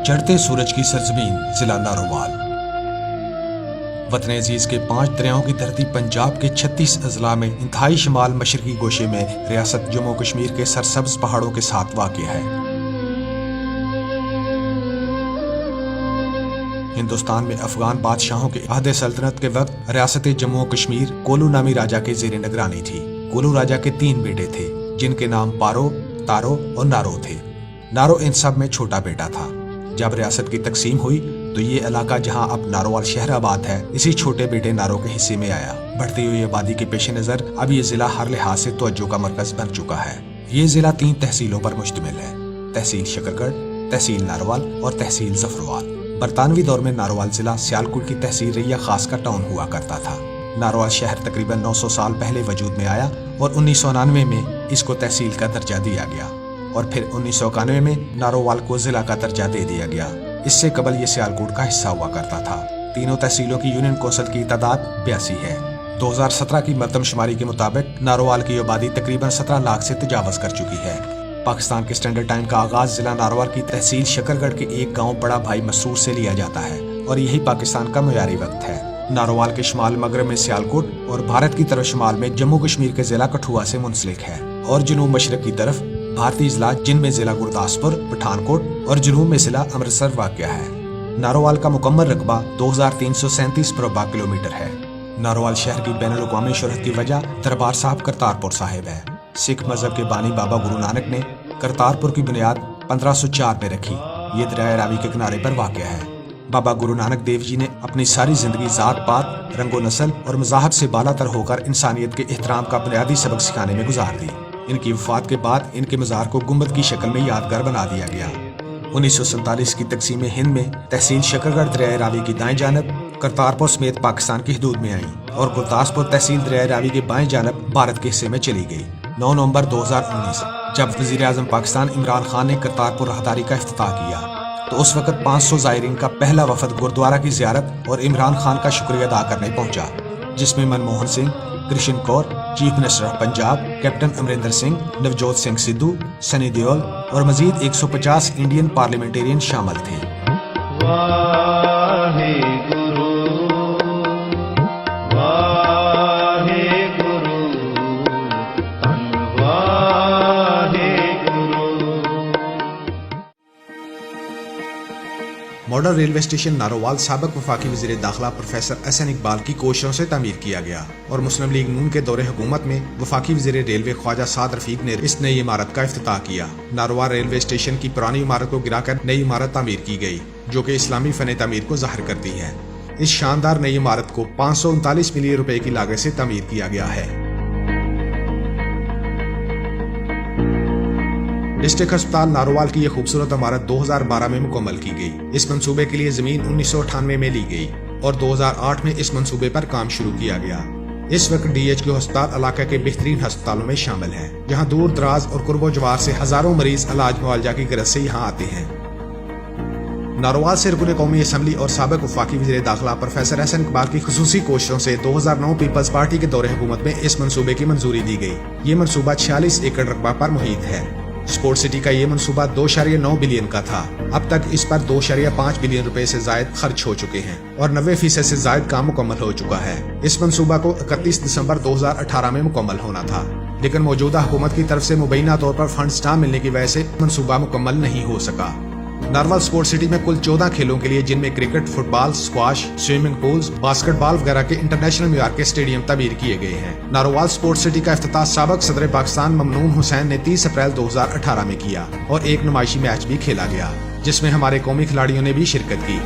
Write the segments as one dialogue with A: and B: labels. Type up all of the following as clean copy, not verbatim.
A: چڑھتے سورج کی سرزمین ضلع نارووال۔ وطن عزیز کے 5 دریاؤں کی دھرتی پنجاب کے 36 اضلاع میں انتہائی شمال مشرقی گوشے میں ریاست جموں کشمیر کے سرسبز پہاڑوں کے ساتھ واقع ہے۔ ہندوستان میں افغان بادشاہوں کے عہد سلطنت کے وقت ریاست جموں کشمیر کولو نامی راجا کے زیر نگرانی تھی۔ کولو راجا کے 3 بیٹے تھے جن کے نام پارو، تارو اور نارو تھے۔ نارو ان سب میں چھوٹا بیٹا تھا۔ جب ریاست کی تقسیم ہوئی تو یہ علاقہ جہاں اب نارووال شہر آباد ہے اسی چھوٹے بیٹے نارو کے حصے میں آیا۔ بڑھتی ہوئی آبادی کے پیش نظر اب یہ ضلع ہر لحاظ سے توجہ کا مرکز بن چکا ہے۔ یہ ضلع 3 تحصیلوں پر مشتمل ہے: تحصیل شکرگڑھ، تحصیل نارووال اور تحصیل ظفروال۔ برطانوی دور میں نارووال ضلع سیالکوٹ کی تحصیل ریا خاص کا ٹاؤن ہوا کرتا تھا۔ نارووال شہر تقریباً 900 سال پہلے وجود میں آیا اور 1999 میں اس کو تحصیل کا درجہ دیا گیا اور پھر 1991 میں نارووال کو ضلع کا درجہ دے دیا گیا۔ اس سے قبل یہ سیالکوٹ کا حصہ ہوا کرتا تھا۔ تینوں تحصیلوں کی یونین کونسل کی تعداد 82 ہے۔ 2017 کی مردم شماری کے مطابق نارووال کی آبادی تقریباً 17 لاکھ سے تجاوز کر چکی ہے۔ پاکستان کے اسٹینڈرڈ ٹائم کا آغاز ضلع نارووال کی تحصیل شکرگڑھ کے ایک گاؤں بڑا بھائی مسرور سے لیا جاتا ہے اور یہی پاکستان کا معیاری وقت ہے۔ نارووال کے شمال مغرب میں سیالکوٹ اور بھارت کی طرف شمال میں جموں کشمیر کے ضلع کٹھوعہ سے منسلک ہے اور جنوب مشرق کی طرف بھارتی اضلاع جن میں ضلع گرداسپور، پٹھان کوٹ اور جنوب میں ضلع امرتسر واقع ہے۔ نارووال کا مکمل رقبہ 2337 مربع کلومیٹر ہے۔ نارووال شہر کی بین الاقوامی شہرت کی وجہ دربار صاحب کرتارپور صاحب ہے۔ سکھ مذہب کے بانی بابا گرو نانک نے کرتارپور کی بنیاد 1504 میں رکھی۔ یہ دریائے راوی کے کنارے پر واقع ہے۔ بابا گرو نانک دیو جی نے اپنی ساری زندگی ذات پات، رنگ و نسل اور مذاہب سے بالا تر ہو کر انسانیت کے احترام کا بنیادی سبق سکھانے میں گزار دی۔ ان کی وفات کے بعد ان کے مزار کو گنبد کی شکل میں یادگار بنا دیا گیا۔ 1947 کی تقسیم ہند میں تحصیل شکرگڑھ دریائے راوی کی دائیں جانب کرتارپور سمیت پاکستان کی حدود میں آئی اور گرداسپور تحصیل دریائے راوی کے بائیں جانب بھارت کے حصے میں چلی گئی۔ 9 نومبر 2019 جب وزیر اعظم پاکستان عمران خان نے کرتارپور راہداری کا افتتاح کیا تو اس وقت 500 زائرین کا پہلا وفد گردوارہ کی زیارت اور عمران خان کا شکریہ ادا کرنے پہنچا، جس میں Manmohan Singh, Krishan Kaur, chief minister of Punjab, captain Amarinder Singh, Navjot Singh Sidhu, Sunny Deol اور مزید 150 انڈین پارلیمنٹرین شامل تھے۔ ماڈل ریلوے اسٹیشن نارووال سابق وفاقی وزیر داخلہ پروفیسر احسن اقبال کی کوششوں سے تعمیر کیا گیا اور مسلم لیگ نون کے دور حکومت میں وفاقی وزیر ریلوے خواجہ سعد رفیق نے اس نئی عمارت کا افتتاح کیا۔ نارووال ریلوے اسٹیشن کی پرانی عمارت کو گرا کر نئی عمارت تعمیر کی گئی جو کہ اسلامی فن تعمیر کو ظاہر کرتی ہے۔ اس شاندار نئی عمارت کو 539 ملین روپے کی لاگت سے تعمیر کیا گیا ہے۔ ڈسٹرکٹ ہسپتال نارووال کی یہ خوبصورت عمارت 2012 میں مکمل کی گئی۔ اس منصوبے کے لیے زمین 1998 میں لی گئی اور 2008 میں اس منصوبے پر کام شروع کیا گیا۔ اس وقت DHQ ہسپتال علاقہ کے بہترین ہسپتالوں میں شامل ہے جہاں دور دراز اور قرب و جوار سے ہزاروں مریض علاج معالجہ کی غرض سے یہاں آتے ہیں۔ نارووال سے رکن قومی اسمبلی اور سابق وفاقی وزیر داخلہ پروفیسر احسن اقبال کی خصوصی کوششوں سے 2009 پیپلز پارٹی کے دور حکومت میں اس منصوبے کی منظوری دی گئی۔ یہ منصوبہ 46 ایکڑ رقبہ پر محیط ہے۔ اسپورٹ سٹی کا یہ منصوبہ 2.9 بلین کا تھا۔ اب تک اس پر 2.5 بلین روپے سے زائد خرچ ہو چکے ہیں اور 90% سے زائد کام مکمل ہو چکا ہے۔ اس منصوبہ کو 31 دسمبر 2018 میں مکمل ہونا تھا، لیکن موجودہ حکومت کی طرف سے مبینہ طور پر فنڈز نہ ملنے کی وجہ سے منصوبہ مکمل نہیں ہو سکا۔ نارووال اسپورٹ سٹی میں کل 14 کھیلوں کے لیے، جن میں کرکٹ، فٹ بال، سکواش، سوئمنگ پولز، باسکٹ بال وغیرہ کے انٹرنیشنل معیار کے اسٹیڈیم تعمیر کیے گئے ہیں۔ نارووال اسپورٹ سٹی کا افتتاح سابق صدر پاکستان ممنون حسین نے 30 اپریل 2018 میں کیا اور ایک نمائشی میچ بھی کھیلا گیا جس میں ہمارے قومی کھلاڑیوں نے بھی شرکت کی۔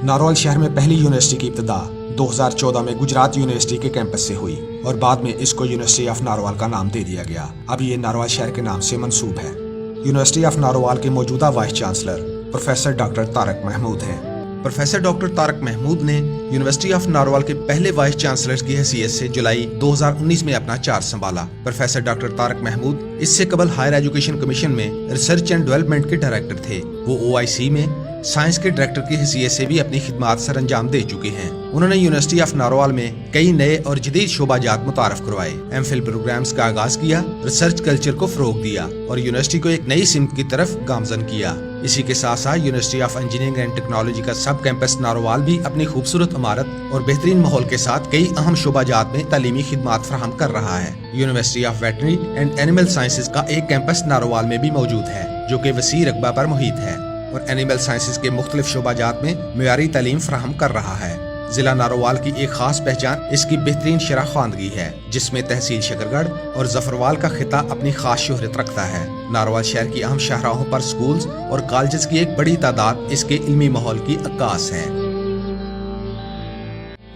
A: نارووال شہر میں پہلی یونیورسٹی کی ابتدا 2014 میں گجرات یونیورسٹی کے کیمپس سے ہوئی اور بعد میں اس کو یونیورسٹی آف نارووال کا نام دے دیا گیا۔ اب یہ نارووال شہر کے نام سے منسوب ہے۔ یونیورسٹی آف نارووال کے موجودہ vice chancellor professor doctor Tariq Mahmood ہیں۔ پروفیسر ڈاکٹر طارق محمود نے یونیورسٹی آف نارووال کے پہلے وائس چانسلر کی حیثیت سے جولائی 2019 میں اپنا چارج سنبھالا۔ پروفیسر ڈاکٹر طارق محمود اس سے قبل ہائر ایجوکیشن کمیشن میں ریسرچ اینڈ ڈیولپمنٹ کے ڈائریکٹر تھے۔ وہ OIC میں سائنس کے ڈائریکٹر کی حیثیت سے بھی اپنی خدمات سر انجام دے چکے ہیں۔ انہوں نے یونیورسٹی آف ناروال میں کئی نئے اور جدید شعبہ جات متعارف کروائے، ایم فل پروگرامز کا آغاز کیا، ریسرچ کلچر کو فروغ دیا اور یونیورسٹی کو ایک نئی سمت کی طرف گامزن کیا۔ اسی کے ساتھ ساتھ university of engineering and technology کا سب کیمپس ناروال بھی اپنی خوبصورت عمارت اور بہترین ماحول کے ساتھ کئی اہم شعبہ جات میں تعلیمی خدمات فراہم کر رہا ہے۔ University of veterinary and animal sciences کا ایک کیمپس ناروال میں بھی موجود ہے، جو کہ وسیع رقبہ پر محیط ہے اور اینیمل سائنسز کے مختلف شعبہ جات میں معیاری تعلیم فراہم کر رہا ہے۔ ضلع ناروال کی ایک خاص پہچان اس کی بہترین شرح خواندگی ہے، جس میں تحصیل شکرگڑھ اور ظفروال کا خطہ اپنی خاص شہرت رکھتا ہے۔ ناروال شہر کی اہم شاہراہوں پر سکولز اور کالجز کی ایک بڑی تعداد اس کے علمی ماحول کی عکاس ہے۔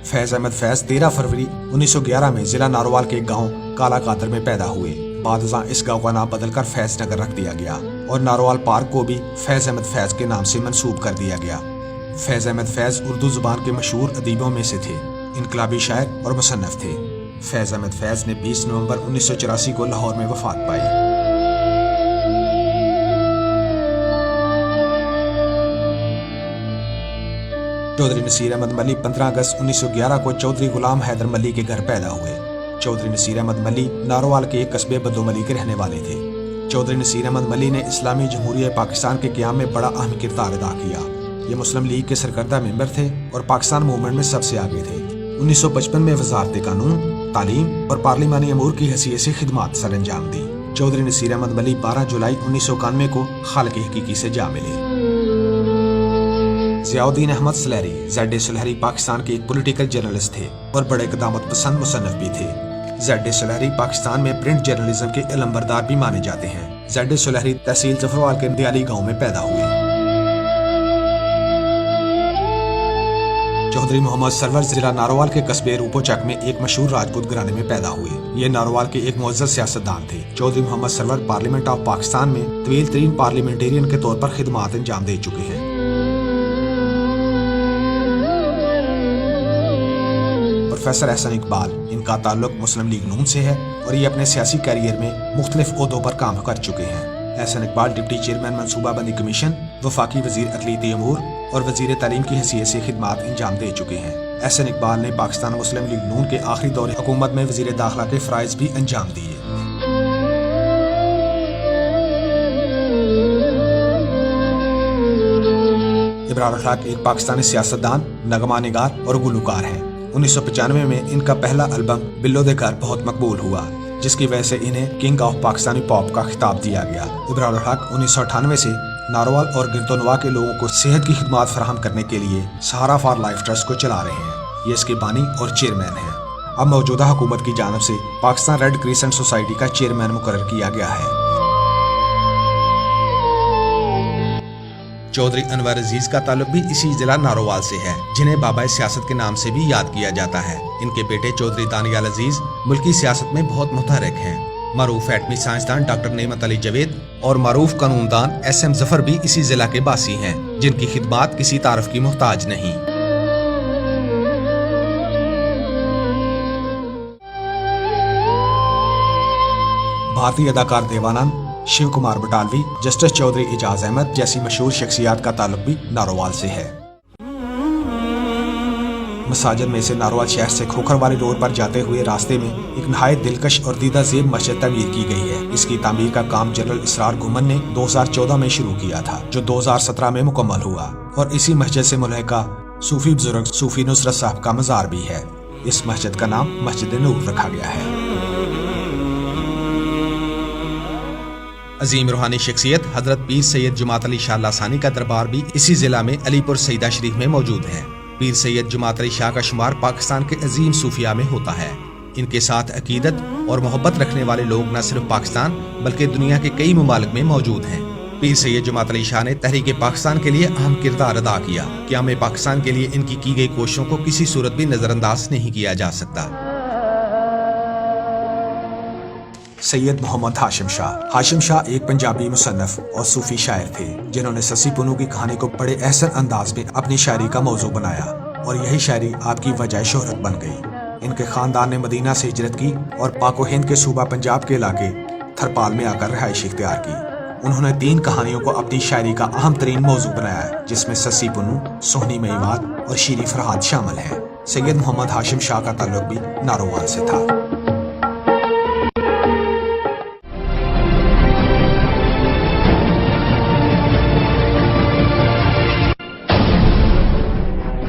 A: فیض احمد فیض 13 فروری 1911 میں ضلع ناروال کے گاؤں کالا قاتر میں پیدا ہوئے۔ بعد ازاں اس گاؤں کا نام بدل کر فیض نگر رکھ دیا گیا اور ناروال پارک کو بھی فیض احمد فیض کے نام سے منسوب کر دیا گیا۔ فیض احمد فیض اردو زبان کے مشہور ادیبوں میں سے تھے، انقلابی شاعر اور مصنف تھے۔ فیض احمد فیض نے 20 نومبر 1984 کو لاہور میں وفات پائی۔ چودھری نصیر احمد ملی 15 اگست 1911 کو چودھری غلام حیدر ملی کے گھر پیدا ہوئے۔ چودھری نصیر احمد ملی ناروال کے ایک قصبے بدو ملی کے رہنے والے تھے۔ چودھری نصیر احمد ملی نے اسلامی جمہوریہ پاکستان کے قیام میں بڑا اہم کردار ادا کیا۔ یہ مسلم لیگ کے سرکردہ ممبر تھے اور پاکستان موومنٹ میں سب سے آگے تھے۔ 1955 میں وزارت قانون، تعلیم اور پارلیمانی امور کی حیثیت سے خدمات سر انجام دی۔ چودھری نصیر احمد ملی 12 جولائی 1991 کو خالق حقیقی سے جا ملے۔ ضیاء الدین احمد سلیری زیڈ سلیری پاکستان کے ایک پولیٹیکل جرنلسٹ تھے اور بڑے قدامت پسند مصنف بھی تھے۔ زیڈ سلیری پاکستان میں پرنٹ جرنلزم کے علم بردار بھی مانے جاتے ہیں۔ زیڈ سلیری تحصیل ظفروال کے دیالی گاؤں میں پیدا ہوئے۔ چودھری محمد سرور ضلع ناروال کے قصبے روپو چک میں ایک مشہور راجپوت گھرانے میں پیدا ہوئے۔ یہ ناروال کے ایک معزز سیاستدان تھے۔ چودھری محمد سرور پارلیمنٹ آف پاکستان میں طویل ترین پارلیمنٹیرین کے طور پر خدمات انجام دے چکے ہیں۔ پروفیسر احسن اقبال، ان کا تعلق مسلم لیگ نون سے ہے اور یہ اپنے سیاسی کیریئر میں مختلف عہدوں پر کام کر چکے ہیں۔ احسن اقبال ڈپٹی چیئرمین منصوبہ بندی کمیشن، وفاقی وزیر اقلیتی امور اور وزیر تعلیم کی حیثیت سے خدمات انجام دے چکے ہیں۔ احسن اقبال نے پاکستان مسلم لیگ نون کے آخری دور حکومت میں وزیر داخلہ کے فرائض بھی انجام دیے۔ ابرار اخلاق ایک پاکستانی سیاستدان، نغمہ نگار اور گلوکار ہیں۔ 1995 میں ان کا پہلا البم بلو دے گھر بہت مقبول ہوا، جس کی وجہ سے انہیں کنگ آف پاکستانی پاپ کا خطاب دیا گیا۔ ابرار الحق 1998 سے ناروال اور گردونوا کے لوگوں کو صحت کی خدمات فراہم کرنے کے لیے سہارا فار لائف ٹرسٹ کو چلا رہے ہیں۔ یہ اس کے بانی اور چیئرمین ہیں۔ اب موجودہ حکومت کی جانب سے پاکستان ریڈ کریسنٹ سوسائٹی کا چیئرمین مقرر کیا گیا ہے۔ چودھری انور عزیز کا تعلق بھی اسی ضلع ناروال سے ہے، جنہیں بابا سیاست کے نام سے بھی یاد کیا جاتا ہے۔ ان کے بیٹے چودھری دانیال عزیز ملکی سیاست میں بہت متحرک ہیں۔ معروف ایٹمی سائنسدان ڈاکٹر نعمت علی جوید اور معروف قانون دان ایس ایم ظفر بھی اسی ضلع کے باسی ہیں، جن کی خدمات کسی تعارف کی محتاج نہیں۔ بھارتی اداکار دیوانند، شیو کمار بٹالوی، جسٹس چودھری اعجاز احمد جیسی مشہور شخصیات کا تعلق بھی ناروال سے ہے۔ مساجد میں سے ناروال شہر سے کھوکھر والی روڈ پر جاتے ہوئے راستے میں ایک نہایت دلکش اور دیدہ زیب مسجد تعمیر کی گئی ہے۔ اس کی تعمیر کا کام جنرل اسرار گھومن نے 2014 میں شروع کیا تھا، جو 2017 میں مکمل ہوا، اور اسی مسجد سے ملحقہ صوفی بزرگ صوفی نصرت صاحب کا مزار بھی ہے۔ اس مسجد کا نام مسجد نور رکھا گیا ہے۔ عظیم روحانی شخصیت حضرت پیر سید جماعت علی شاہ لاسانی کا دربار بھی اسی ضلع میں علی پور سیدہ شریف میں موجود ہے۔ پیر سید جماعت علی شاہ کا شمار پاکستان کے عظیم صوفیاء میں ہوتا ہے۔ ان کے ساتھ عقیدت اور محبت رکھنے والے لوگ نہ صرف پاکستان بلکہ دنیا کے کئی ممالک میں موجود ہیں۔ پیر سید جماعت علی شاہ نے تحریک پاکستان کے لیے اہم کردار ادا کیا۔ قیام پاکستان کے لیے ان کی گئی کوششوں کو کسی صورت بھی نظر انداز نہیں کیا جا سکتا۔ سید محمد ہاشم شاہ۔ ہاشم شاہ ایک پنجابی مصنف اور صوفی شاعر تھے، جنہوں نے سسی پنو کی کہانی کو بڑے احسن انداز میں اپنی شاعری کا موضوع بنایا، اور یہی شاعری آپ کی وجہ شہرت بن گئی۔ ان کے خاندان نے مدینہ سے ہجرت کی اور پاک و ہند کے صوبہ پنجاب کے علاقے تھرپال میں آ کر رہائش اختیار کی۔ انہوں نے 3 کہانیوں کو اپنی شاعری کا اہم ترین موضوع بنایا ہے، جس میں سسی پنو، سوہنی میوات اور شیریں فرہاد شامل ہیں۔ سید محمد ہاشم شاہ کا تعلق بھی نارووال سے تھا۔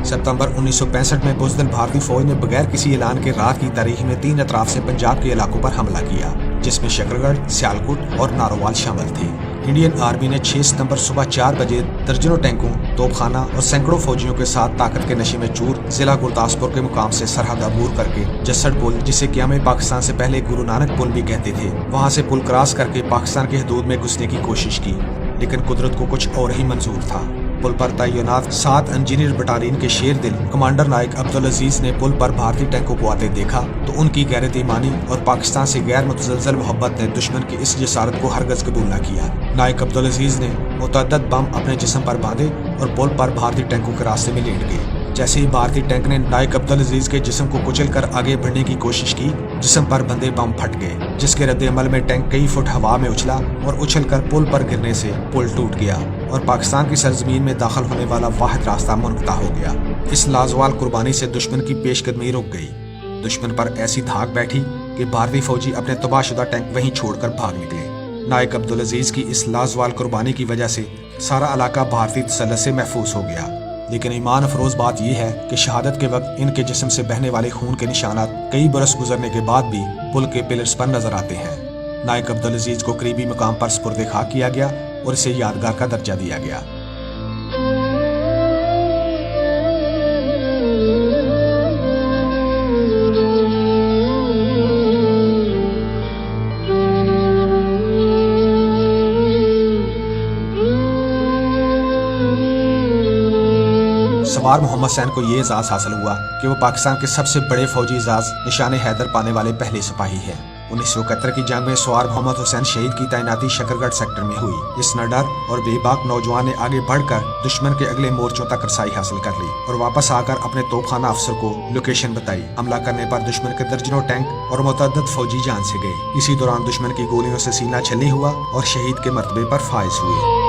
A: ستمبر 1965 میں بزدل بھارتی فوج نے بغیر کسی اعلان کے رات کی تاریخ میں 3 اطراف سے پنجاب کے علاقوں پر حملہ کیا، جس میں شکرگڑھ، سیالکوٹ اور نارووال شامل تھے۔ انڈین آرمی نے 6 ستمبر صبح 4 بجے درجنوں ٹینکوں، توپ خانہ اور سینکڑوں فوجیوں کے ساتھ طاقت کے نشے میں چور ضلع گرداسپور کے مقام سے سرحد عبور کر کے جسڑ پل، جسے قیام پاکستان سے پہلے گرو نانک پل بھی کہتے تھے، وہاں سے پل کراس کر کے پاکستان کی حدود میں گھسنے کی کوشش کی، لیکن قدرت کو کچھ اور ہی منظور تھا۔ پل پر تعینات 7 انجینئر بٹالین کے شیر دل کمانڈر نائک عبدالعزیز نے پل پر بھارتی ٹینکوں کو آتے دیکھا تو ان کی غیرت ایمانی اور پاکستان سے غیر متزلزل محبت نے دشمن کی اس جسارت کو ہرگز قبول نہ کیا۔ نائک عبدالعزیز نے متعدد بم اپنے جسم پر باندھے اور پل پر بھارتی ٹینکوں کے راستے میں لیٹ گئے۔ جیسے ہی بھارتی ٹینک نے نائک عبدالعزیز کے جسم کو کچل کر آگے بڑھنے کی کوشش کی، جسم پر بندے بم پھٹ گئے، جس کے رد عمل میں ٹینک کئی فٹ ہوا میں اچھلا اور اچھل کر پل پر گرنے سے پل ٹوٹ گیا اور پاکستان کی سرزمین میں داخل ہونے والا واحد راستہ منقطع ہو گیا۔ اس لازوال قربانی سے دشمن کی پیش قدمی رک گئی۔ دشمن پر ایسی دھاک بیٹھی کہ بھارتی فوجی اپنے تباہ شدہ ٹینک وہیں چھوڑ کر بھاگ نکلے۔ نائک عبدالعزیز کی اس لازوال قربانی کی وجہ سے سارا علاقہ بھارتی تسلط سے محفوظ ہو گیا، لیکن ایمان افروز بات یہ ہے کہ شہادت کے وقت ان کے جسم سے بہنے والے خون کے نشانات کئی برس گزرنے کے بعد بھی پل کے پلرز پر نظر آتے ہیں۔ نائک عبدالعزیز کو قریبی مقام پر سپرد خاک کیا گیا اور اسے یادگار کا درجہ دیا گیا۔ سوار محمد حسین کو یہ اعزاز حاصل ہوا کہ وہ پاکستان کے سب سے بڑے فوجی اعزاز نشان حیدر پانے والے پہلے سپاہی ہیں۔ 1971 کی جنگ میں سوار محمد حسین شہید کی تعیناتی شکرگڑھ سیکٹر میں ہوئی۔ اس نڈر اور بے باک نوجوان نے آگے بڑھ کر دشمن کے اگلے مورچوں تک رسائی حاصل کر لی اور واپس آ کر اپنے توپ خانہ افسر کو لوکیشن بتائی۔ حملہ کرنے پر دشمن کے درجنوں ٹینک اور متعدد فوجی جان سے گئے۔ اسی دوران دشمن کی گولیوں سے سینہ چھلنی ہوا اور شہید کے مرتبے پر فائز ہوئے۔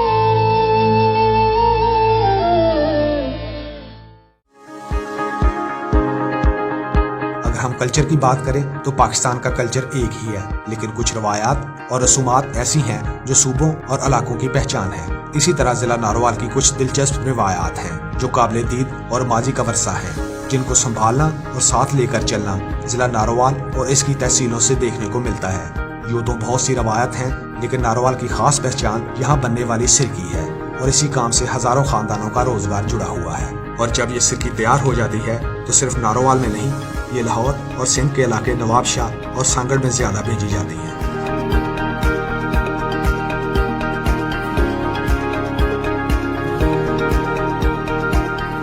A: ہم کلچر کی بات کریں تو پاکستان کا کلچر ایک ہی ہے، لیکن کچھ روایات اور رسومات ایسی ہیں جو صوبوں اور علاقوں کی پہچان ہے۔ اسی طرح ضلع نارووال کی کچھ دلچسپ روایات ہیں جو قابل دید اور ماضی کا ورثہ ہیں، جن کو سنبھالنا اور ساتھ لے کر چلنا ضلع نارووال اور اس کی تحصیلوں سے دیکھنے کو ملتا ہے۔ یوں تو بہت سی روایات ہیں، لیکن نارووال کی خاص پہچان یہاں بننے والی سرکی ہے اور اسی کام سے ہزاروں خاندانوں کا روزگار جڑا ہوا ہے۔ اور جب یہ سرکی تیار ہو جاتی ہے تو صرف نارووال میں نہیں، یہ لاہور اور سندھ کے علاقے نواب شاہ اور سانگڑ میں زیادہ بھیجی جاتی ہیں۔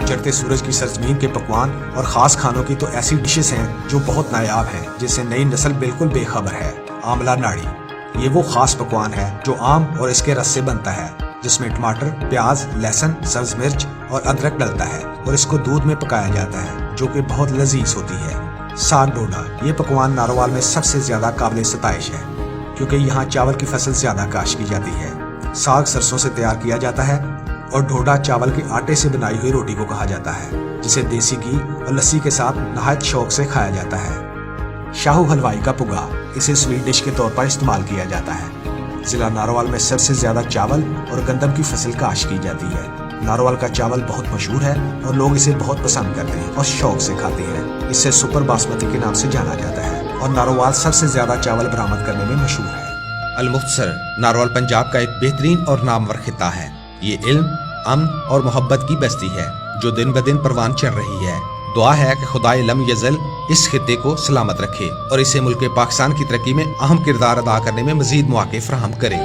A: چڑھتے سورج کی سرزمین کے پکوان اور خاص کھانوں کی تو ایسی ڈشز ہیں جو بہت نایاب ہیں، جس سے نئی نسل بالکل بے خبر ہے۔ آملہ ناڑی، یہ وہ خاص پکوان ہے جو آم اور اس کے رس سے بنتا ہے، جس میں ٹماٹر، پیاز، لہسن، سبز مرچ اور ادرک ڈلتا ہے اور اس کو دودھ میں پکایا جاتا ہے، جو کہ بہت لذیذ ہوتی ہے۔ ساگ ڈوڈا، یہ پکوان نارووال میں سب سے زیادہ قابل ستائش ہے، کیونکہ یہاں چاول کی فصل زیادہ کاشت کی جاتی ہے۔ ساگ سرسوں سے تیار کیا جاتا ہے اور ڈوڈا چاول کے آٹے سے بنائی ہوئی روٹی کو کہا جاتا ہے، جسے دیسی گھی اور لسی کے ساتھ نہایت شوق سے کھایا جاتا ہے۔ شاہو حلوائی کا پگا، اسے سویٹ ڈش کے طور پر استعمال کیا جاتا ہے۔ ضلع نارووال میں سب سے زیادہ چاول اور گندم کی فصل کاشت کی جاتی ہے۔ نارووال کا چاول بہت مشہور ہے اور لوگ اسے بہت پسند کرتے ہیں اور شوق سے کھاتے ہیں۔ اسے سپر باسمتی کے نام سے جانا جاتا ہے اور نارووال سب سے زیادہ چاول برآمد کرنے میں مشہور ہے۔ المختصر، نارووال پنجاب کا ایک بہترین اور نامور خطہ ہے۔ یہ علم، امن اور محبت کی بستی ہے جو دن بدن پروان چڑھ رہی ہے۔ دعا ہے کہ خدائے لم یزل اس خطے کو سلامت رکھے اور اسے ملک پاکستان کی ترقی میں اہم کردار ادا کرنے میں مزید مواقع فراہم کرے۔